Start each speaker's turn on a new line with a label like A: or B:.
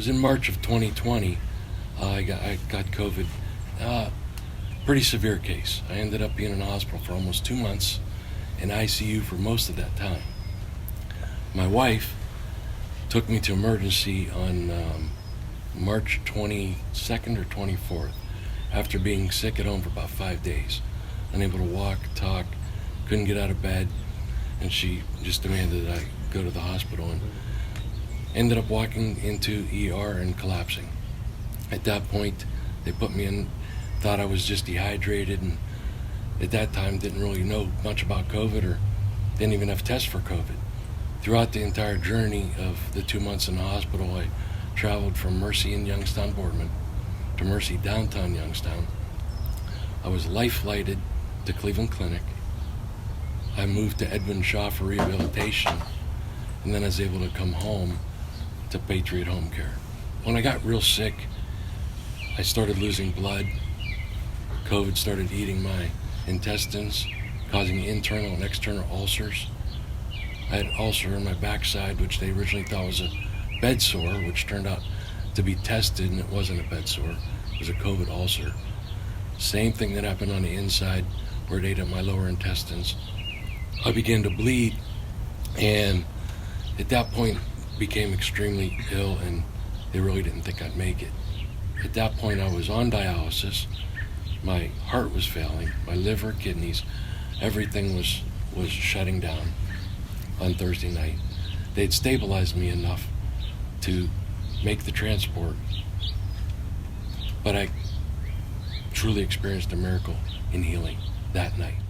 A: was in March of 2020. I got COVID. Pretty severe case. I ended up being in the hospital for almost 2 months, in ICU for most of that time. My wife took me to emergency on March 22nd or 24th, after being sick at home for about 5 days. Unable to walk, talk, couldn't get out of bed, and she just demanded that I go to the hospital, and ended up walking into ER and collapsing. At that point, they put me in, thought I was just dehydrated, and at that time didn't really know much about COVID, or didn't even have tests for COVID. Throughout the entire journey of the 2 months in the hospital, I traveled from Mercy in Youngstown, Boardman, to Mercy downtown Youngstown. I was life-flighted to Cleveland Clinic. I moved to Edwin Shaw for rehabilitation, and then I was able to come home to Patriot Home Care. When I got real sick, I started losing blood. COVID started eating my intestines, causing internal and external ulcers. I had an ulcer in my backside, which they originally thought was a bed sore, which turned out to be tested, and it wasn't a bed sore. It was a COVID ulcer. Same thing that happened on the inside, where it ate up my lower intestines. I began to bleed, and at that point became extremely ill, and they really didn't think I'd make it. At that point, I was on dialysis. My heart was failing, my liver, kidneys, everything was shutting down on Thursday night. They'd stabilized me enough to make the transport, but I truly experienced a miracle in healing that night.